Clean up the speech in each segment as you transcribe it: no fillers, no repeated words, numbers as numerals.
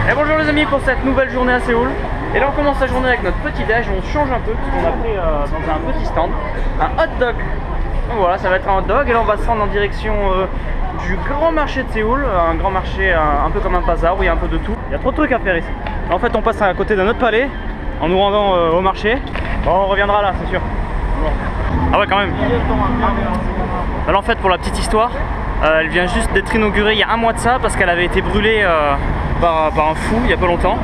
Et bonjour les amis pour cette nouvelle journée à Séoul. Et là on commence la journée avec notre petit déj, on change un peu parce qu'on a pris dans un petit stand un hot dog. Donc voilà, ça va être un hot dog et là on va se rendre en direction du grand marché de Séoul. Un grand marché un peu comme un bazar où il y a un peu de tout. Il y a trop de trucs à faire ici. En fait on passe à côté d'un autre palais en nous rendant au marché. Bon, on reviendra là c'est sûr. Bon. Ah ouais quand même. Alors en fait pour la petite histoire, elle vient juste d'être inaugurée il y a un mois de ça parce qu'elle avait été brûlée par un fou il y a pas longtemps.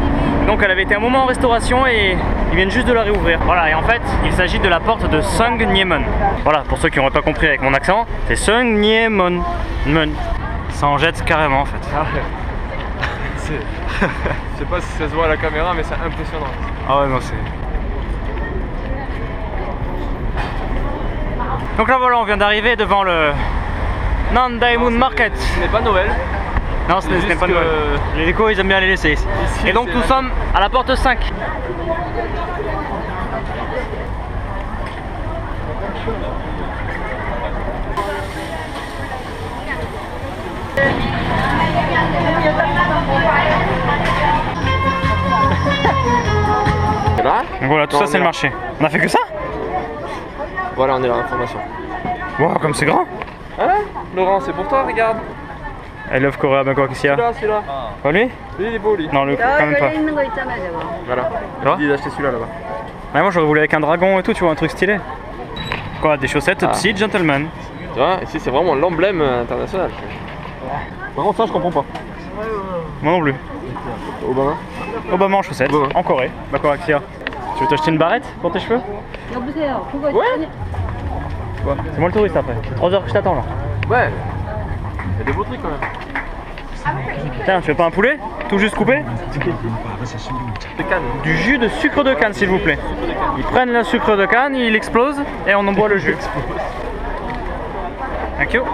Donc elle avait été un moment en restauration et ils viennent juste de la réouvrir. Voilà, et en fait il s'agit de la porte de Seongnyemun. Voilà, pour ceux qui n'auraient pas compris avec mon accent, c'est Seongnyemun. Ça en jette carrément en fait. Ah ouais. Je sais pas si ça se voit à la caméra mais c'est impressionnant. Ah ouais non c'est... Donc là voilà, on vient d'arriver devant le Nandaemun Market. Ce n'est pas Noël. Non, ce n'est pas Noël. Les décos, ils aiment bien les laisser ici. Et donc nous sommes à la porte 5. Là. Donc voilà, tout ça c'est le marché. On a fait que ça? Voilà, on est là, information. Wow, comme c'est grand. Ah là, Laurent, c'est pour toi, regarde. I love Korea, ben quoi, qu'est-ce qu'il y a? Celui-là. Pas lui? Lui, il est beau, lui. Non, le quand même pas. Voilà. Tu vois? Il dit d'acheter celui-là là-bas. Ouais, moi j'aurais voulu avec un dragon et tout, tu vois, un truc stylé. Quoi, des chaussettes Psy Gentleman. Tu vois, ici c'est vraiment l'emblème international. Par contre, ça, je comprends pas. Moi non plus. Obama. Obama en chaussettes, Obama. en Corée. Bah quoi, Axia? Tu veux t'acheter une barrette pour tes cheveux? Ouais. C'est moi le touriste après. C'est 3 heures que je t'attends là. Ouais. Il y a des beaux trucs quand même. Tiens, tu veux pas un poulet? Tout juste coupé? Des cannes. Du jus de sucre de canne s'il vous plaît. Ils prennent le sucre de canne, ils l'explosent et on en boit le jus. Thank you.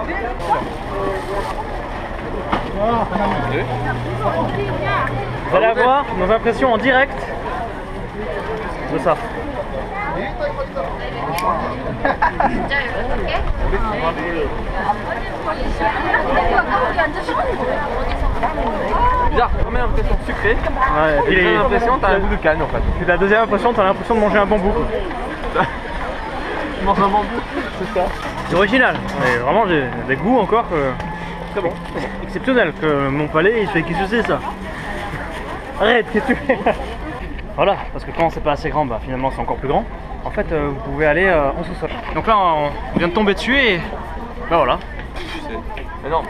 Vous allez avoir nos impressions en direct de ça. Bizarre, première impression sucrée. Ouais, Et deuxième impression, t'as un goût de canne en fait. Puis la deuxième impression, t'as l'impression de manger un bambou. Tu manges un bambou, c'est ça. C'est original, mais vraiment j'ai des goûts encore Très bon. exceptionnels que mon palais il fait qu'est-ce que c'est ça? Arrête, qu'est-ce que tu fais? Voilà, parce que quand c'est pas assez grand, bah finalement c'est encore plus grand. En fait vous pouvez aller en sous-sol. Donc là on vient de tomber dessus et bah voilà. C'est énorme.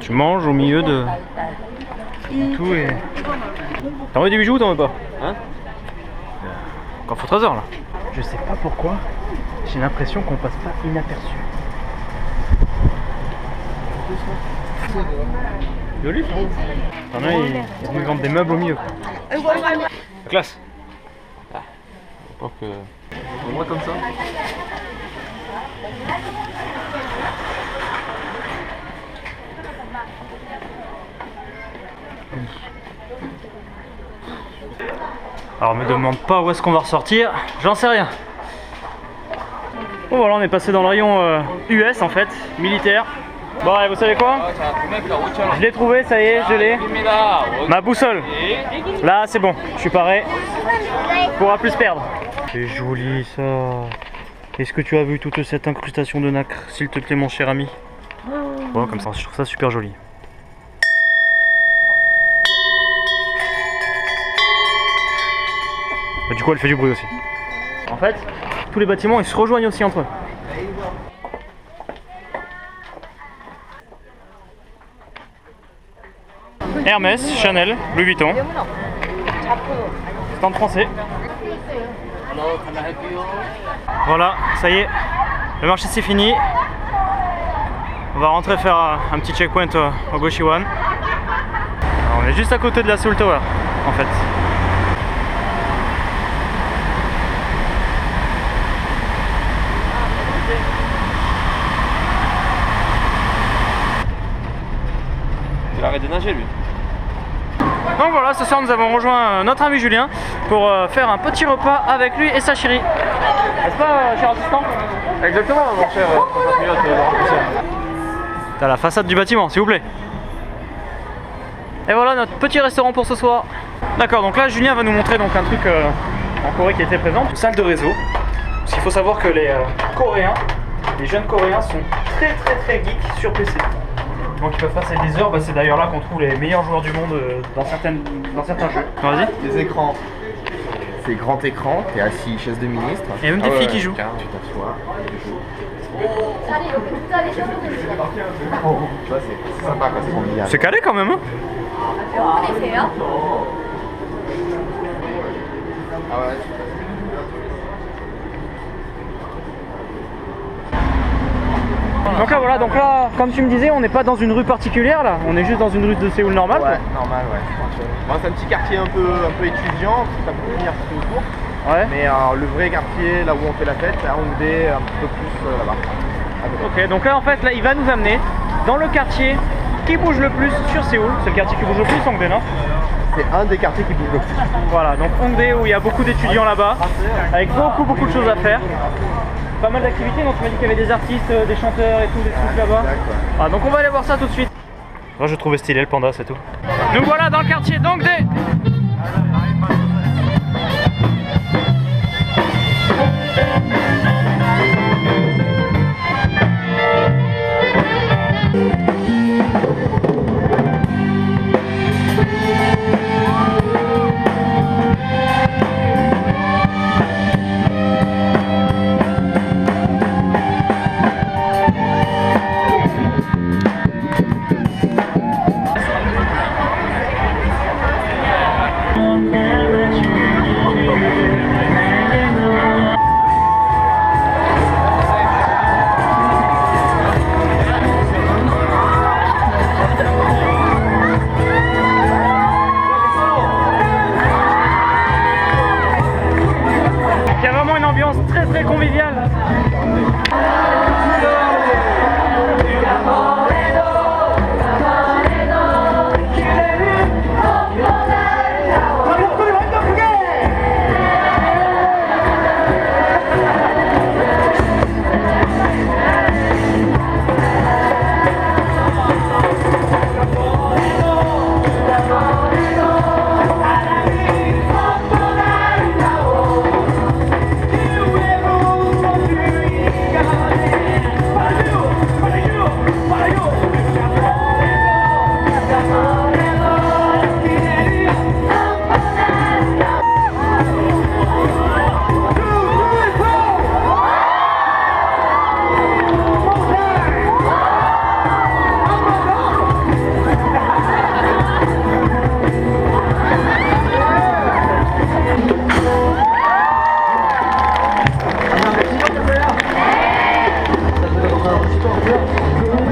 Tu manges au milieu de tout et... T'en veux des bijoux ou t'en veux pas? Hein? Encore faut 3 heures là. Je sais pas pourquoi, j'ai l'impression qu'on passe pas inaperçu. Joli ça. T'en as, ils vendent des meubles au milieu. Classe. Je pense que... Au moins comme ça. Alors me demande pas où est-ce qu'on va ressortir, j'en sais rien. Bon voilà, on est passé dans le rayon US en fait, militaire. Bon allez, vous savez quoi? Je l'ai trouvé, ça y est, je l'ai. Ma boussole. Là c'est bon, je suis paré. On pourra plus se perdre. C'est joli ça. Est-ce que tu as vu toute cette incrustation de nacre, s'il te plaît mon cher ami? Bon, comme ça, je trouve ça super joli. Bah, du coup elle fait du bruit aussi. En fait, tous les bâtiments ils se rejoignent aussi entre eux. Hermès, Chanel, Louis Vuitton. Stand français. Voilà, ça y est, le marché c'est fini. On va rentrer faire un petit checkpoint au Goshiwan. Alors, on est juste à côté de la Seoul Tower en fait. Il arrête de nager lui. Donc voilà, ce soir nous avons rejoint notre ami Julien pour faire un petit repas avec lui et sa chérie. N'est-ce pas, cher assistant? Exactement, mon cher compatriote. T'as la façade du bâtiment, s'il vous plaît. Et voilà notre petit restaurant pour ce soir. D'accord, donc là Julien va nous montrer donc un truc en Corée qui était présent, une salle de réseau. Parce qu'il faut savoir que les Coréens, les jeunes Coréens sont très geeks sur PC. Donc ils peuvent passer des heures, c'est d'ailleurs là qu'on trouve les meilleurs joueurs du monde dans certains jeux. Vas-y. Les écrans, c'est grand écran, t'es assis chaise de ministre. Il y a même des filles qui jouent. Tu t'assois, tu joues. Tu vois, c'est sympa quand c'est convivial. C'est calé quand même hein. Ah ouais. Donc là voilà, donc là comme tu me disais on n'est pas dans une rue particulière là, on est juste dans une rue de Séoul normale. Ouais, normal ouais. Bon, c'est un petit quartier un peu étudiant, ça peut venir tout autour. Ouais. Mais le vrai quartier, là où on fait la fête, c'est à Hongdae, un peu plus là-bas. Ok, donc là en fait là il va nous amener dans le quartier qui bouge le plus sur Séoul. C'est le quartier qui bouge le plus, Hongdae, non? C'est un des quartiers qui bouge le plus. Voilà, donc Hongdae où il y a beaucoup d'étudiants là-bas, avec beaucoup de choses à faire. Pas mal d'activités, donc tu m'as dit qu'il y avait des artistes, des chanteurs et tout, des trucs là-bas. Ah, donc on va aller voir ça tout de suite. Moi je trouvais stylé le panda, c'est tout. Nous voilà dans le quartier d'Hongdae. Il y a vraiment une ambiance très conviviale.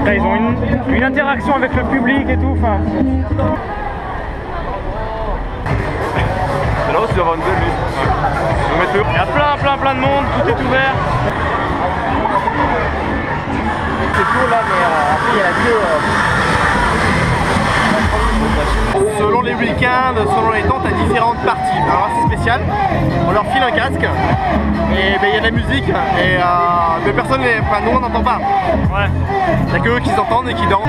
Là, ils ont une interaction avec le public et tout. Enfin. C'est là où tu dois avoir une belle vue. Il y a plein de monde, tout est ouvert. C'est cool là, mais après il y a la queue. Selon les week-ends, selon les temps, t'as différentes parties. Alors là c'est spécial, on leur file un casque et il y a de la musique et mais personne, enfin nous on n'entend pas. Ouais. Y'a que eux qui s'entendent et qui dansent.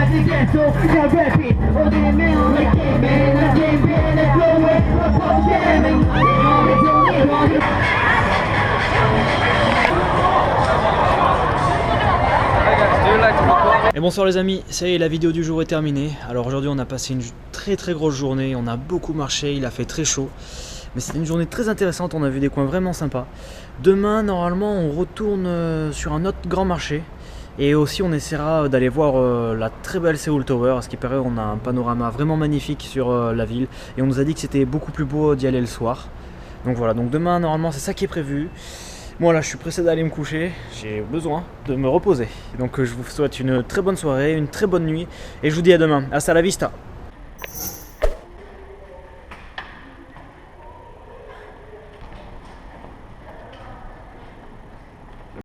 Et bonsoir les amis, ça y est, la vidéo du jour est terminée. Alors aujourd'hui on a passé une très grosse journée, on a beaucoup marché, il a fait très chaud. Mais c'était une journée très intéressante, on a vu des coins vraiment sympas. Demain normalement on retourne sur un autre grand marché. Et aussi on essaiera d'aller voir la très belle Seoul Tower. À ce qui paraît on a un panorama vraiment magnifique sur la ville. Et on nous a dit que c'était beaucoup plus beau d'y aller le soir. Donc voilà, donc demain normalement c'est ça qui est prévu. Moi là je suis pressé d'aller me coucher, j'ai besoin de me reposer. Donc je vous souhaite une très bonne soirée, une très bonne nuit et je vous dis à demain. Hasta la vista.